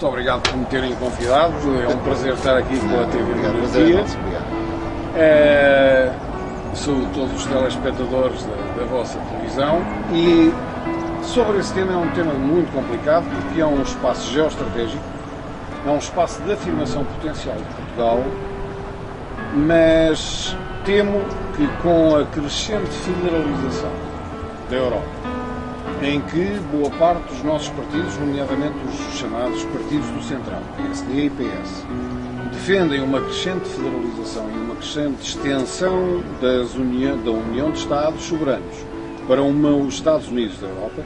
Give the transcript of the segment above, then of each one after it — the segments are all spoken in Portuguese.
Muito obrigado por me terem convidado. É um prazer estar aqui com a TV Democracia. Saúdo todos os telespectadores da vossa televisão. E sobre esse tema, é um tema muito complicado, porque é um espaço geoestratégico, é um espaço de afirmação potencial de Portugal, mas temo que com a crescente federalização da Europa, em que boa parte dos nossos partidos, nomeadamente os chamados partidos do Central, PSD e PS, defendem uma crescente federalização e uma crescente extensão da União de Estados soberanos para os Estados Unidos da Europa.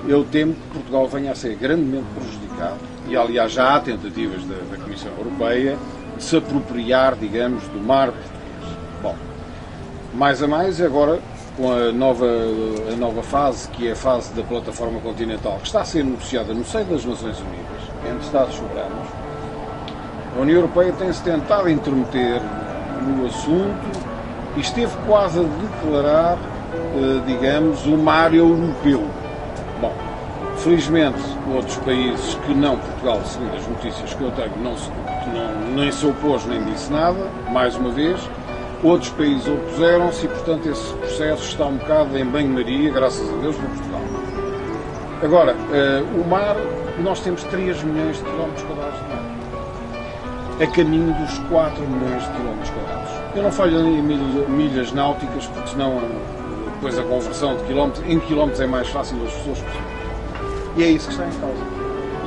Eu temo que Portugal venha a ser grandemente prejudicado, e aliás já há tentativas da Comissão Europeia de se apropriar, digamos, do mar português. Bom, mais a mais agora, com a nova fase, que é a fase da plataforma continental, que está a ser negociada no seio das Nações Unidas, entre Estados soberanos, a União Europeia tem-se tentado intermeter no assunto e esteve quase a declarar, digamos, o mar europeu. Bom, felizmente, outros países que não Portugal, segundo as notícias que eu tenho, nem se opôs nem disse nada, mais uma vez. Outros países opuseram-se e, portanto, esse processo está um bocado em banho-maria, graças a Deus, por Portugal. Agora, o mar, nós temos 3 milhões de quilómetros quadrados de mar, a caminho dos 4 milhões de quilómetros quadrados. Eu não falho em milhas náuticas, porque senão depois a conversão de quilómetros em quilómetros é mais fácil das pessoas perceberem. E é isso que está em causa.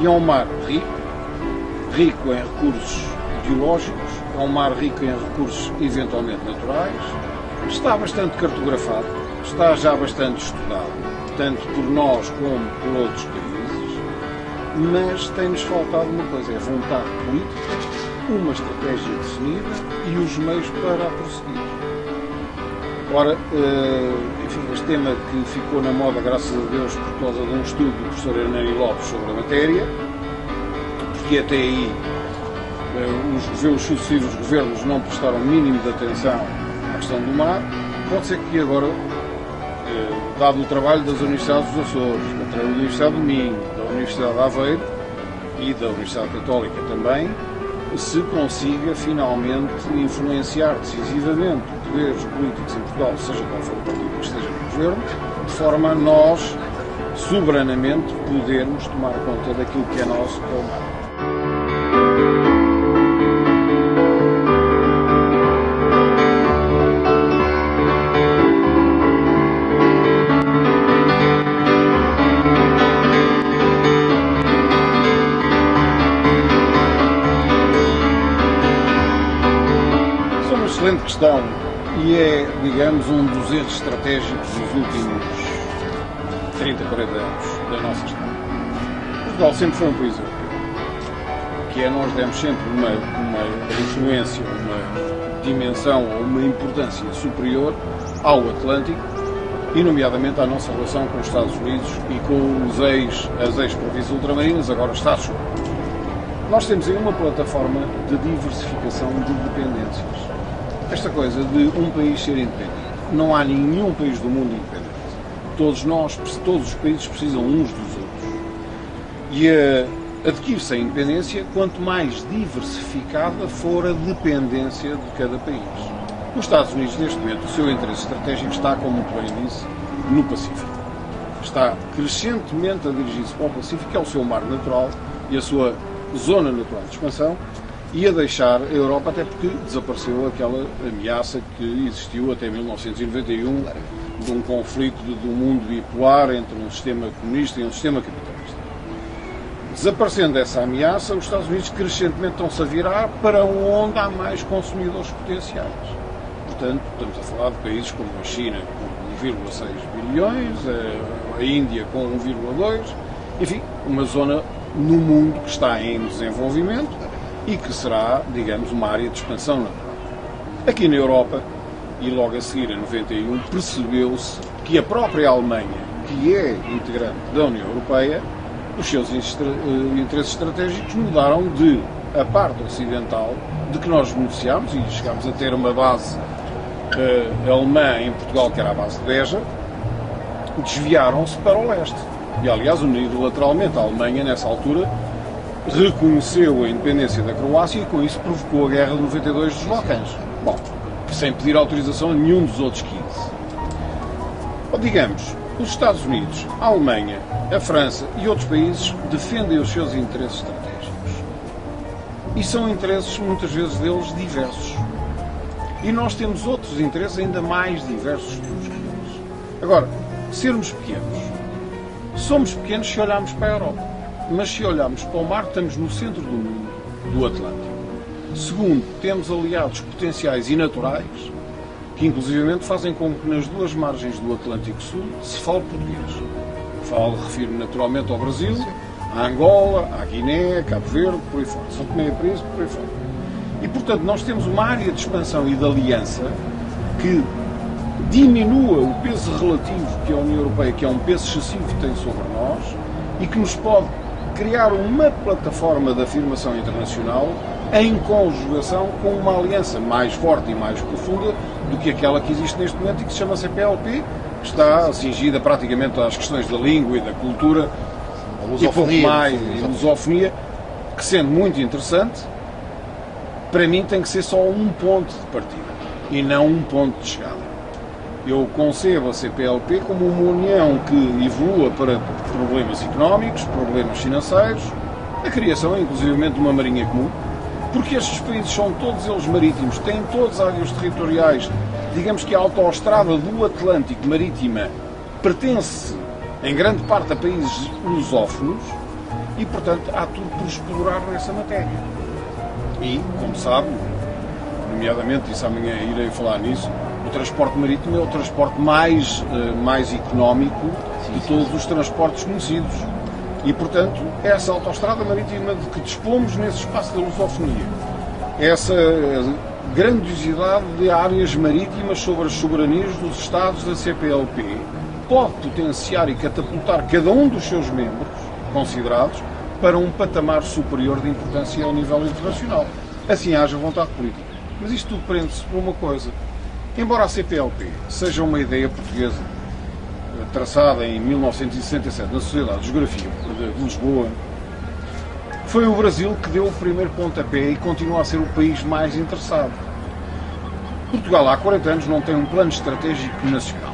E é um mar rico em recursos biológicos, é um mar rico em recursos eventualmente naturais, está bastante cartografado, está já bastante estudado, tanto por nós como por outros países, mas tem-nos faltado uma coisa, é vontade política, uma estratégia definida e os meios para a prosseguir. Ora, enfim, este tema que ficou na moda, graças a Deus, por causa de um estudo do professor Hernani Lopes sobre a matéria, porque até aí os sucessivos governos não prestaram o mínimo de atenção à questão do mar. Pode ser que agora, dado o trabalho das Universidades dos Açores, da Universidade do Minho, da Universidade de Aveiro e da Universidade Católica também, se consiga finalmente influenciar decisivamente os poderes políticos em Portugal, seja qual for o partido que esteja no governo, de forma a nós, soberanamente, podermos tomar conta daquilo que é nosso, que é o mar. Excelente questão, e é, digamos, um dos erros estratégicos dos últimos 30, 40 anos da nossa história. Portugal sempre foi um país europeu, que é, nós demos sempre uma influência, uma dimensão ou uma importância superior ao Atlântico, e nomeadamente à nossa relação com os Estados Unidos e com as ex-províncias ultramarinas, agora Estados soberanos. Nós temos aí uma plataforma de diversificação de dependências. Esta coisa de um país ser independente, não há nenhum país do mundo independente. Todos os países precisam uns dos outros. E adquire-se a independência quanto mais diversificada for a dependência de cada país. Os Estados Unidos, neste momento, o seu interesse estratégico está, como muito bem disse, no Pacífico. Está crescentemente a dirigir-se para o Pacífico, que é o seu mar natural e a sua zona natural de expansão, e a deixar a Europa, até porque desapareceu aquela ameaça que existiu até 1991, de um conflito do mundo bipolar entre um sistema comunista e um sistema capitalista. Desaparecendo essa ameaça, os Estados Unidos crescentemente estão-se a virar para onde há mais consumidores potenciais. Portanto, estamos a falar de países como a China, com 1,6 bilhões, a Índia com 1,2, enfim, uma zona no mundo que está em desenvolvimento e que será, digamos, uma área de expansão natural. Aqui na Europa, e logo a seguir, em 91, percebeu-se que a própria Alemanha, que é integrante da União Europeia, os seus interesses estratégicos mudaram de a parte ocidental, de que nós beneficiámos e chegámos a ter uma base alemã em Portugal, que era a base de Beja, desviaram-se para o leste. E, aliás, unilateralmente, a Alemanha, nessa altura, reconheceu a independência da Croácia e com isso provocou a guerra de 92 dos Balcãs. Bom, sem pedir autorização a nenhum dos outros 15. Ou digamos, os Estados Unidos, a Alemanha, a França e outros países defendem os seus interesses estratégicos. E são interesses, muitas vezes, deles diversos. E nós temos outros interesses ainda mais diversos que os deles. Agora, sermos pequenos. Somos pequenos se olharmos para a Europa. Mas se olharmos para o mar, estamos no centro do mundo, do Atlântico. Segundo, temos aliados potenciais e naturais que inclusivamente fazem com que nas duas margens do Atlântico Sul se fale português. Refiro-me naturalmente ao Brasil, à Angola, à Guiné, a Cabo Verde, por aí fora. São Tomé e Príncipe, por aí fora. E, portanto, nós temos uma área de expansão e de aliança que diminua o peso relativo que a União Europeia, que é um peso excessivo, tem sobre nós e que nos pode criar uma plataforma de afirmação internacional em conjugação com uma aliança mais forte e mais profunda do que aquela que existe neste momento e que se chama CPLP, que está cingida praticamente às questões da língua e da cultura e pouco mais, a lusofonia, que sendo muito interessante, para mim tem que ser só um ponto de partida e não um ponto de chegada. Eu concebo a CPLP como uma união que evolua para problemas económicos, problemas financeiros, a criação, inclusivamente, de uma marinha comum, porque estes países são todos eles marítimos, têm todas áreas territoriais, digamos que a autoestrada do Atlântico marítima pertence, em grande parte, a países lusófonos e, portanto, há tudo por explorar nessa matéria. E, como sabe, nomeadamente, isso amanhã irei falar nisso, o transporte marítimo é o transporte mais económico de todos os transportes conhecidos. E, portanto, essa autoestrada marítima de que dispomos nesse espaço da lusofonia, essa grandiosidade de áreas marítimas sobre as soberanias dos Estados da CPLP, pode potenciar e catapultar cada um dos seus membros considerados para um patamar superior de importância ao nível internacional. Assim haja vontade política. Mas isto tudo prende-se por uma coisa. Embora a CPLP seja uma ideia portuguesa traçada em 1967 na Sociedade de Geografia de Lisboa, foi o Brasil que deu o primeiro pontapé e continua a ser o país mais interessado. Portugal há 40 anos não tem um plano estratégico nacional.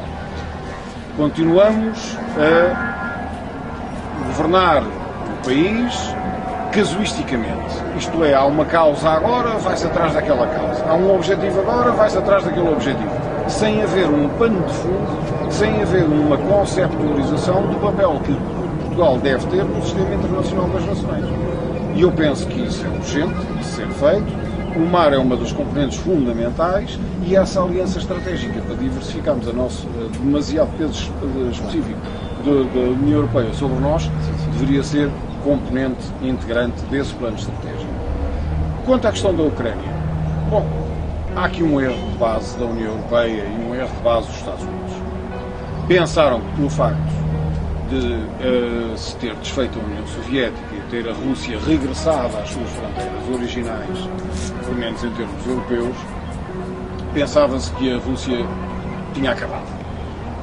Continuamos a governar o país casuisticamente. Isto é, há uma causa agora, vai-se atrás daquela causa. Há um objetivo agora, vai-se atrás daquele objetivo. Sem haver um pano de fundo, sem haver uma conceptualização do papel que Portugal deve ter no sistema internacional das nações. E eu penso que isso é urgente de ser feito. O mar é uma das componentes fundamentais e essa aliança estratégica para diversificarmos a nosso demasiado peso específico da União Europeia sobre nós deveria ser componente integrante desse plano estratégico. Quanto à questão da Ucrânia, bom, há aqui um erro de base da União Europeia e um erro de base dos Estados Unidos. Pensaram que pelo facto de se ter desfeito a União Soviética e ter a Rússia regressado às suas fronteiras originais, pelo menos em termos europeus, pensava-se que a Rússia tinha acabado.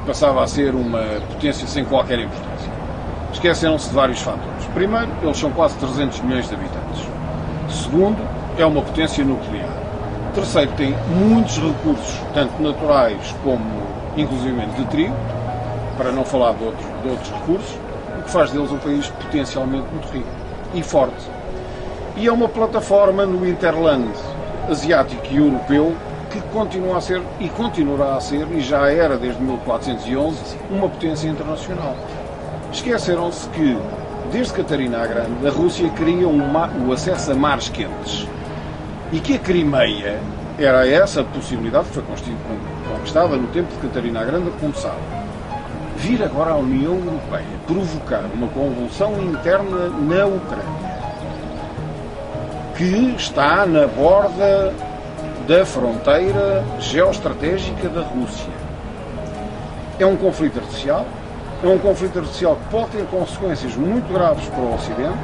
Passava a ser uma potência sem qualquer importância. Esqueceram-se de vários fatores. Primeiro, eles são quase 300 milhões de habitantes. Segundo, é uma potência nuclear. Terceiro, tem muitos recursos, tanto naturais como, inclusivamente, de trigo, para não falar de outros recursos, o que faz deles um país potencialmente muito rico e forte. E é uma plataforma no hinterland asiático e europeu que continua a ser, e continuará a ser, e já era desde 1411, uma potência internacional. Esqueceram-se que, desde Catarina a Grande, a Rússia queria o acesso a mares quentes. E que a Crimeia era essa possibilidade que foi conquistada no tempo de Catarina a Grande a começar. Vir agora a União Europeia provocar uma convulsão interna na Ucrânia, que está na borda da fronteira geoestratégica da Rússia. É um conflito artificial. É um conflito artificial que pode ter consequências muito graves para o Ocidente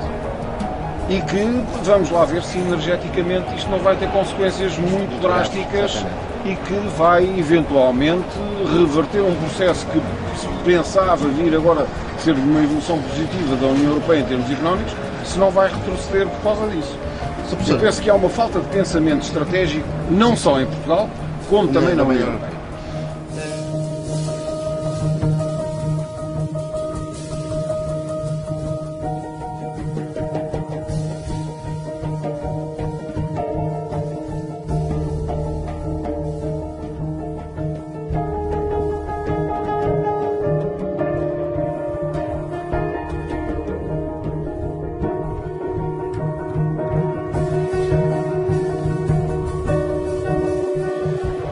e que, vamos lá ver se energeticamente isto não vai ter consequências muito drásticas e que vai eventualmente reverter um processo que se pensava vir agora ser uma evolução positiva da União Europeia em termos económicos, se não vai retroceder por causa disso. Eu penso que há uma falta de pensamento estratégico, não só em Portugal, como também na União Europeia.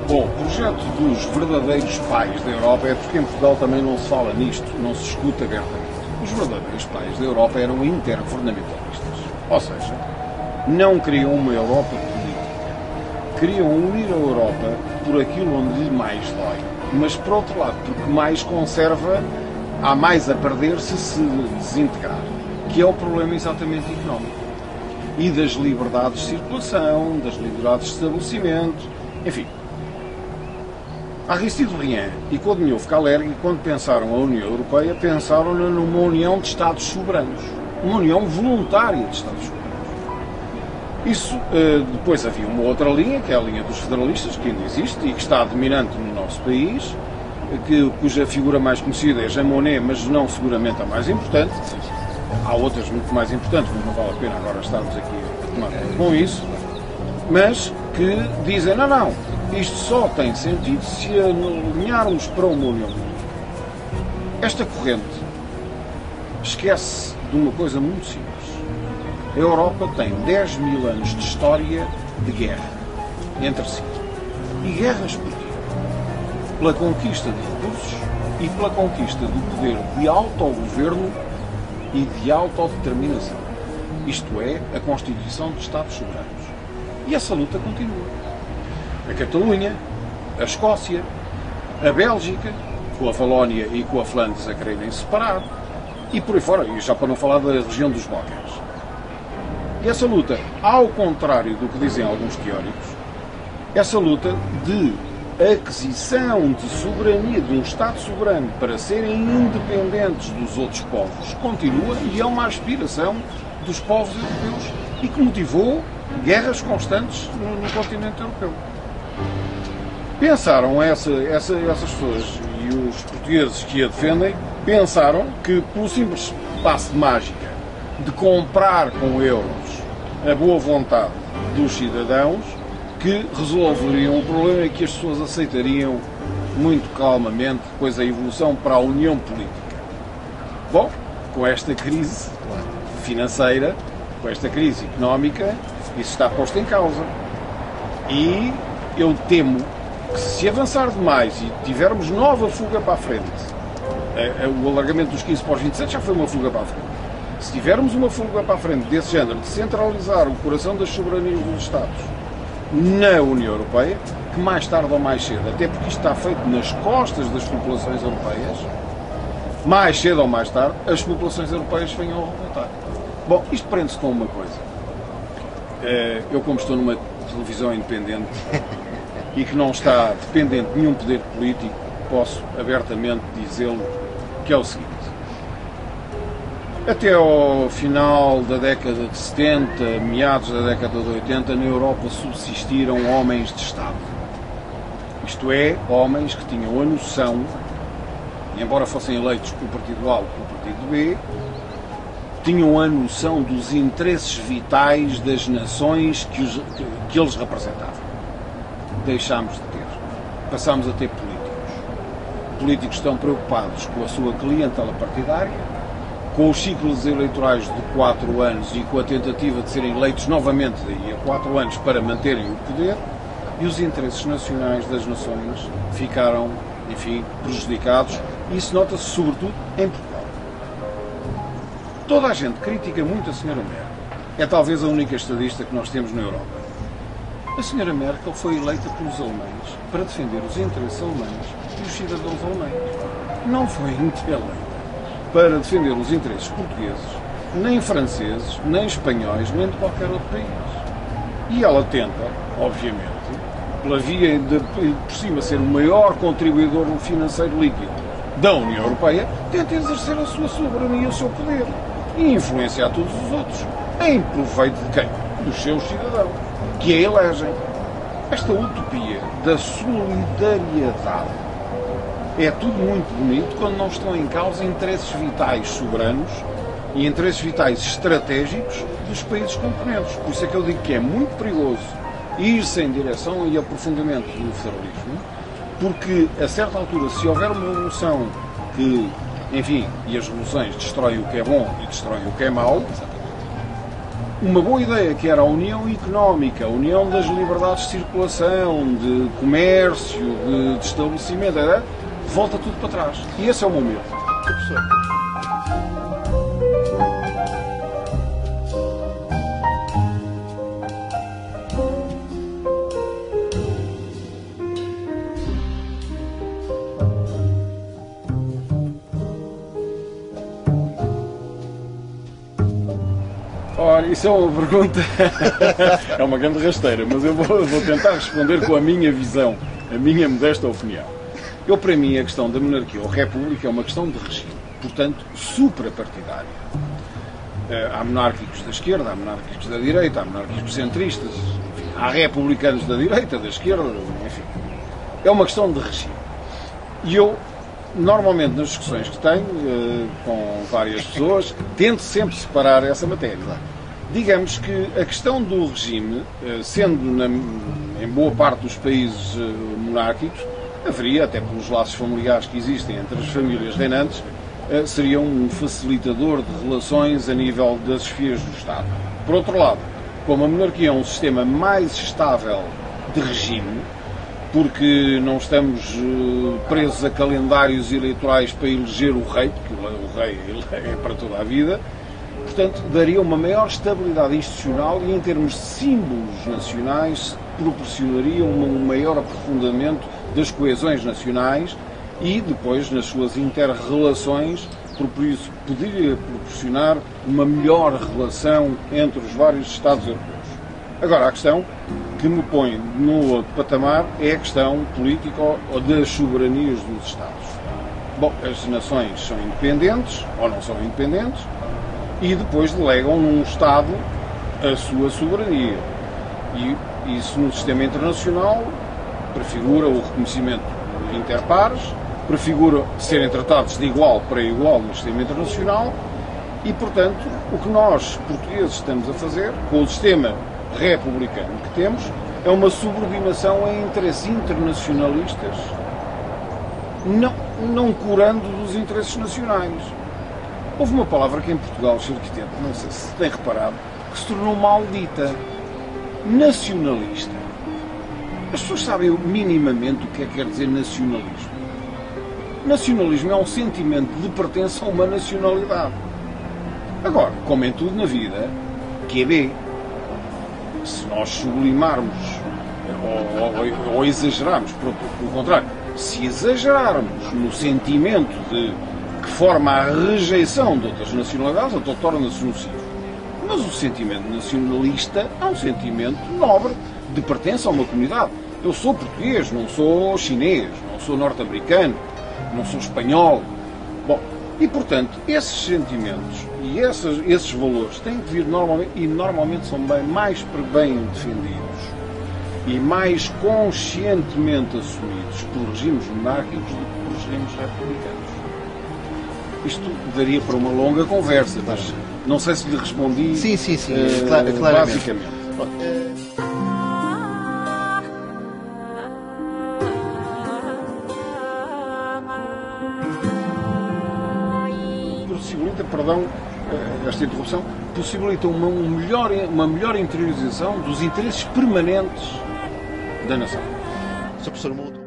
Bom, o projeto dos verdadeiros pais da Europa é porque em Portugal também não se fala nisto, não se escuta abertamente. Os verdadeiros pais da Europa eram intergovernamentalistas, ou seja, não queriam uma Europa política, queriam unir a Europa por aquilo onde lhe mais dói, mas por outro lado, porque mais conserva, há mais a perder se desintegrar, que é o problema exatamente económico, e das liberdades de circulação, das liberdades de estabelecimento, enfim. Aristide Briand e Codinhou Calergi, quando pensaram a União Europeia, pensaram-na numa união de Estados soberanos, uma união voluntária de Estados soberanos. Isso, depois havia uma outra linha, que é a linha dos federalistas, que ainda existe e que está dominante no nosso país, cuja figura mais conhecida é Jean Monnet, mas não seguramente a mais importante. Há outras muito mais importantes, mas não vale a pena agora estarmos aqui a tomar conta com isso, mas que dizem, não, isto só tem sentido se alinharmos para uma União Política. Esta corrente esquece de uma coisa muito simples. A Europa tem 10 mil anos de história de guerra entre si. E guerras porquê? Pela conquista de recursos e pela conquista do poder de autogoverno e de autodeterminação. Isto é, a constituição de Estados soberanos. E essa luta continua. A Catalunha, a Escócia, a Bélgica, com a Valónia e com a Flandres a quererem separar, e por aí fora, e já para não falar da região dos Balcãs. E essa luta, ao contrário do que dizem alguns teóricos, essa luta de aquisição de soberania de um Estado soberano para serem independentes dos outros povos continua e é uma aspiração dos povos europeus e que motivou guerras constantes no continente europeu. Pensaram essas pessoas e os portugueses que a defendem, pensaram que pelo simples passe de mágica de comprar com euros a boa vontade dos cidadãos que resolveriam o problema e que as pessoas aceitariam muito calmamente depois a evolução para a União Política. Bom, com esta crise financeira, com esta crise económica, isso está posto em causa. E eu temo que se avançar demais e tivermos nova fuga para a frente, o alargamento dos 15 para os 27 já foi uma fuga para a frente. Se tivermos uma fuga para a frente desse género, de centralizar o coração das soberanias dos Estados na União Europeia, que mais tarde ou mais cedo, até porque isto está feito nas costas das populações europeias, mais cedo ou mais tarde, as populações europeias venham a revoltar. Bom, isto prende-se com uma coisa. Eu, como estou numa televisão independente e que não está dependente de nenhum poder político, posso abertamente dizê-lo, que é o seguinte. Até ao final da década de 70, meados da década de 80, na Europa subsistiram homens de Estado. Isto é, homens que tinham a noção, embora fossem eleitos pelo Partido A ou pelo Partido B, tinham a noção dos interesses vitais das nações que eles representavam. Deixámos de ter. Passámos a ter políticos. Políticos que estão preocupados com a sua clientela partidária, com os ciclos eleitorais de 4 anos e com a tentativa de serem eleitos novamente daí a 4 anos para manterem o poder, e os interesses nacionais das nações ficaram, enfim, prejudicados, e isso nota-se sobretudo em Portugal. Toda a gente critica muito a Sra. Merkel. É talvez a única estadista que nós temos na Europa. A Sra. Merkel foi eleita pelos alemães para defender os interesses alemães e os cidadãos alemães. Não foi eleita para defender os interesses portugueses, nem franceses, nem espanhóis, nem de qualquer outro país. E ela tenta, obviamente, pela via de, por cima, ser o maior contribuidor financeiro líquido da União Europeia, tenta exercer a sua soberania e o seu poder. e influenciar todos os outros, em proveito de quem? Dos seus cidadãos, que a elegem. Esta utopia da solidariedade é tudo muito bonito quando não estão em causa interesses vitais soberanos e interesses vitais estratégicos dos países componentes. Por isso é que eu digo que é muito perigoso ir-se em direção e aprofundamento do federalismo, porque a certa altura, se houver uma revolução que, enfim, e as revoluções destroem o que é bom e destroem o que é mau, uma boa ideia que era a união económica, a união das liberdades de circulação, de comércio, de estabelecimento, volta tudo para trás. E esse é o meu medo. Ora, isso é uma pergunta, é uma grande rasteira, mas eu vou tentar responder com a minha visão, a minha modesta opinião. Para mim, a questão da monarquia ou república é uma questão de regime, portanto, suprapartidária. Há monárquicos da esquerda, há monárquicos da direita, há monárquicos centristas, enfim, há republicanos da direita, da esquerda, enfim. É uma questão de regime. E eu, normalmente, nas discussões que tenho com várias pessoas, tento sempre separar essa matéria. Digamos que a questão do regime, sendo em boa parte dos países monárquicos, haveria, até pelos laços familiares que existem entre as famílias reinantes, seria um facilitador de relações a nível das esfias do Estado. Por outro lado, como a monarquia é um sistema mais estável de regime, porque não estamos presos a calendários eleitorais para eleger o rei, porque o rei é para toda a vida, portanto, daria uma maior estabilidade institucional e, em termos de símbolos nacionais, proporcionaria um maior aprofundamento das coesões nacionais e, depois, nas suas inter-relações, por isso, poderia proporcionar uma melhor relação entre os vários Estados europeus. Agora, a questão que me põe no outro patamar é a questão política ou das soberanias dos Estados. Bom, as nações são independentes ou não são independentes e depois delegam num Estado a sua soberania. E isso no sistema internacional prefigura o reconhecimento interpares, prefigura serem tratados de igual para igual no sistema internacional e, portanto, o que nós, portugueses, estamos a fazer com o sistema republicano que temos é uma subordinação a interesses internacionalistas, não curando dos interesses nacionais. Houve uma palavra que em Portugal, Sr. Arquiteto, não sei se tem reparado, que se tornou maldita: nacionalista. As pessoas sabem minimamente o que quer dizer nacionalismo. Nacionalismo é um sentimento de pertença a uma nacionalidade. Agora, como em tudo na vida, QB, se nós sublimarmos ou exagerarmos, pelo contrário, se exagerarmos no sentimento que forma a rejeição de outras nacionalidades, então torna-se nocivo. Mas o sentimento nacionalista é um sentimento nobre, de pertença a uma comunidade. Eu sou português, não sou chinês, não sou norte-americano, não sou espanhol. Bom, e portanto, esses sentimentos e esses valores têm que vir normalmente são mais bem defendidos e mais conscientemente assumidos por regimes monárquicos do que por regimes republicanos. Isto daria para uma longa conversa, mas não sei se lhe respondi. Sim, claramente. Basicamente. Possibilita, perdão, esta interrupção, possibilita uma melhor interiorização dos interesses permanentes da nação. Sr. Professor Mudo.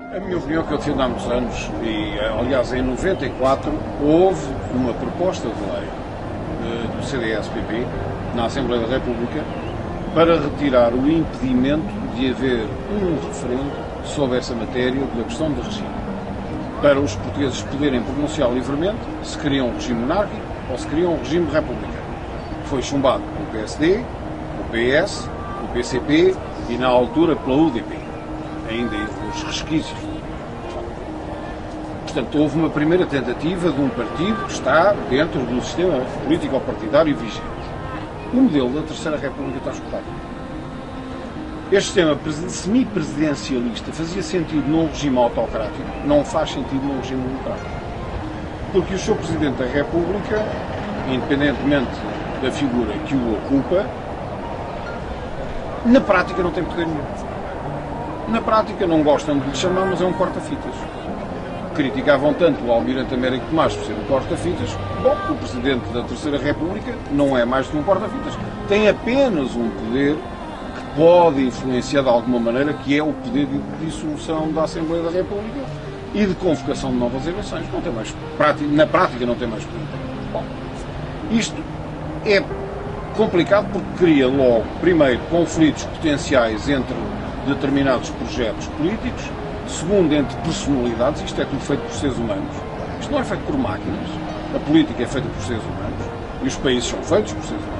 A minha opinião que eu defendo há muitos anos, e aliás em 94, houve uma proposta de lei do CDS-PP na Assembleia da República para retirar o impedimento de haver um referendo sobre essa matéria da questão do regime. para os portugueses poderem pronunciar livremente se queriam um regime monárquico ou se queriam um regime republicano. Foi chumbado pelo PSD, pelo PS, pelo PCP e, na altura, pela UDP. Ainda os resquícios. Portanto, houve uma primeira tentativa de um partido que está dentro do sistema político-partidário vigente. O modelo da Terceira República está esgotado. Este sistema semi-presidencialista fazia sentido num regime autocrático, não faz sentido num regime democrático. Porque o Sr. Presidente da República, independentemente da figura que o ocupa, na prática não tem poder nenhum. Na prática não gostam de lhe chamar, mas é um corta-fitas. Criticavam tanto o Almirante Américo Tomás por ser um corta-fitas. Bom, o Presidente da Terceira República não é mais que um corta-fitas. Tem apenas um poder que pode influenciar de alguma maneira, que é o poder de dissolução da Assembleia da República e de convocação de novas eleições. Não tem mais, na prática não tem mais poder. Bom, isto é complicado porque cria logo, primeiro, conflitos potenciais entre determinados projetos políticos, segundo, entre personalidades. Isto é tudo feito por seres humanos. Isto não é feito por máquinas. A política é feita por seres humanos e os países são feitos por seres humanos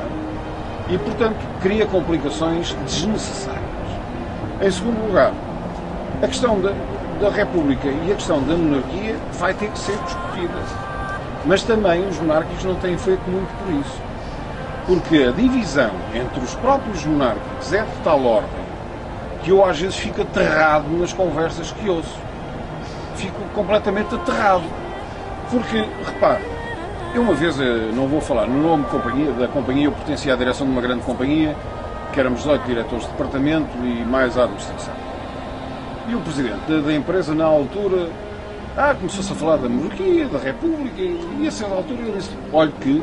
e, portanto, cria complicações desnecessárias. Em segundo lugar, a questão da República e a questão da monarquia vai ter que ser discutida. Mas também os monárquicos não têm feito muito por isso. Porque a divisão entre os próprios monárquicos é de tal ordem que eu às vezes fico aterrado nas conversas que ouço. Fico completamente aterrado. Porque, repare, eu uma vez, não vou falar no nome da companhia, eu pertencia à direção de uma grande companhia, que éramos 18 diretores de departamento e mais a administração. E o presidente da empresa, na altura, começou-se a falar da monarquia, da república, e a certa altura ele disse: olha que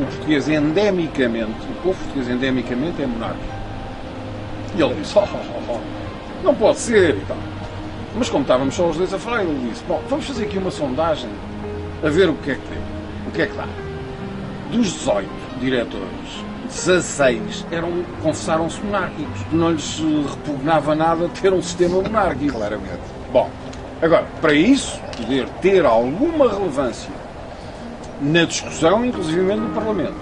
o português endemicamente, o povo português endemicamente é monárquico. E ele disse: não pode ser e tal. Mas como estávamos só os dois a falar, ele disse: bom, vamos fazer aqui uma sondagem a ver o que é que tem, o que é que dá. Dos 18 diretores, 16 confessaram-se monárquicos. Não lhes repugnava nada ter um sistema monárquico. Claramente. Bom, agora, para isso poder ter alguma relevância na discussão, inclusivamente no Parlamento,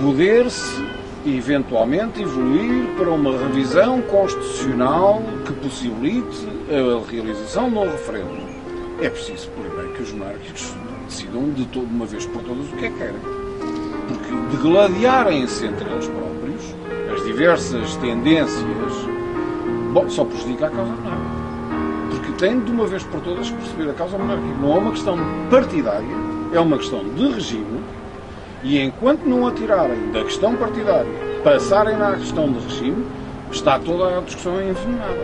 poder-se eventualmente evoluir para uma revisão constitucional que possibilite a realização de um referendo. É preciso, primeiro, que os monárquicos decidam de uma vez por todas o que é que querem. Porque degladiarem-se entre eles próprios, as diversas tendências, só prejudica a causa monárquica. Porque têm de uma vez por todas que perceber a causa monárquica. Não é uma questão partidária, é uma questão de regime. E enquanto não atirarem da questão partidária, passarem na questão de regime, está toda a discussão envenenada.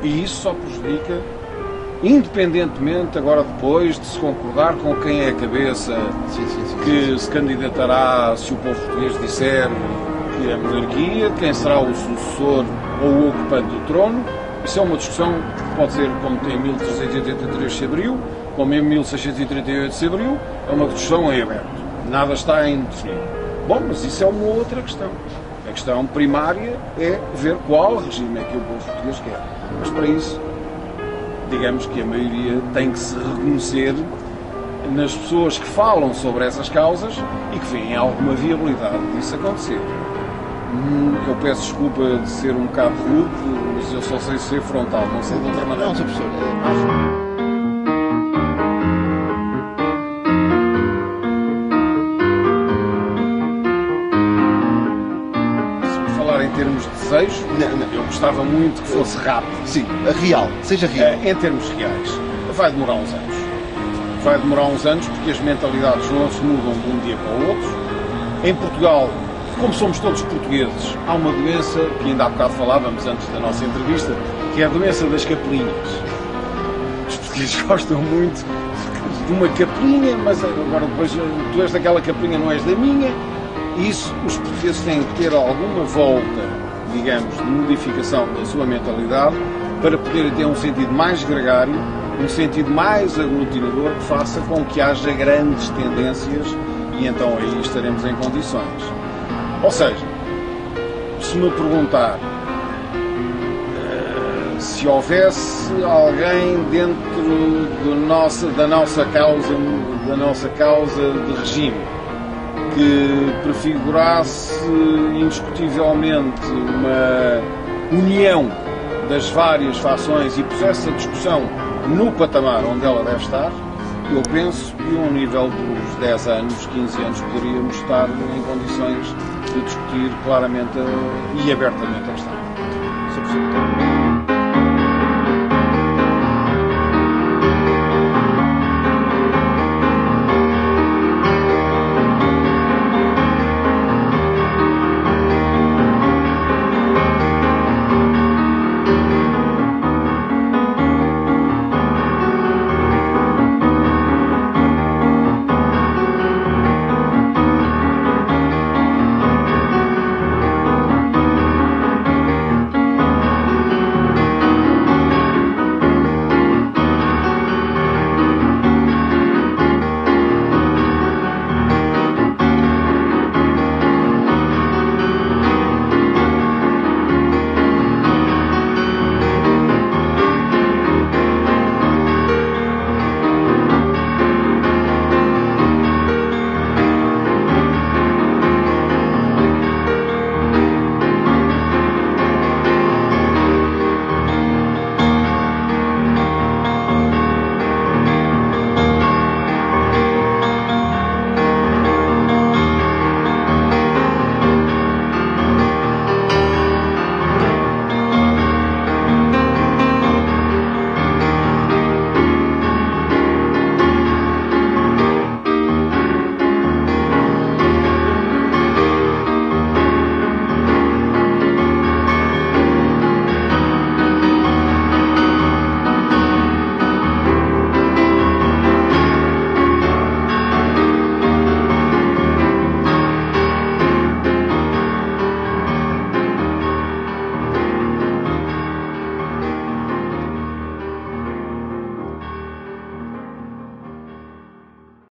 E isso só prejudica, independentemente, agora depois, de se concordar com quem é a cabeça que se candidatará, se o povo português disser que é a monarquia, quem será o sucessor ou o ocupante do trono. Isso é uma discussão que pode ser, como em 1383 se abriu, como em 1638 se abriu, é uma discussão em aberto. Nada está indefinido. Bom, mas isso é uma outra questão. A questão primária é ver qual regime é que o povo português quer. Mas para isso, digamos que a maioria tem que se reconhecer nas pessoas que falam sobre essas causas e que veem alguma viabilidade disso acontecer. Eu peço desculpa de ser um bocado rude, mas eu só sei ser frontal, não sei de outra maneira. Não, Sr. Professor. Em termos de desejo, eu gostava muito que fosse rápido. Sim, real, seja real. Em termos reais, vai demorar uns anos. Vai demorar uns anos porque as mentalidades não se mudam de um dia para o outro. Em Portugal, como somos todos portugueses, há uma doença que ainda há bocado falávamos antes da nossa entrevista, que é a doença das capelinhas. Os portugueses gostam muito de uma capelinha, mas agora depois tu és daquela capelinha, não és da minha. Isso, os portugueses têm que ter alguma volta, digamos, de modificação da sua mentalidade para poderem ter um sentido mais gregário, um sentido mais aglutinador que faça com que haja grandes tendências e então aí estaremos em condições. Ou seja, se me perguntar se houvesse alguém dentro da nossa causa de regime que prefigurasse indiscutivelmente uma união das várias fações e pusesse a discussão no patamar onde ela deve estar, eu penso que a um nível dos 10 anos, 15 anos, poderíamos estar em condições de discutir claramente e abertamente a questão.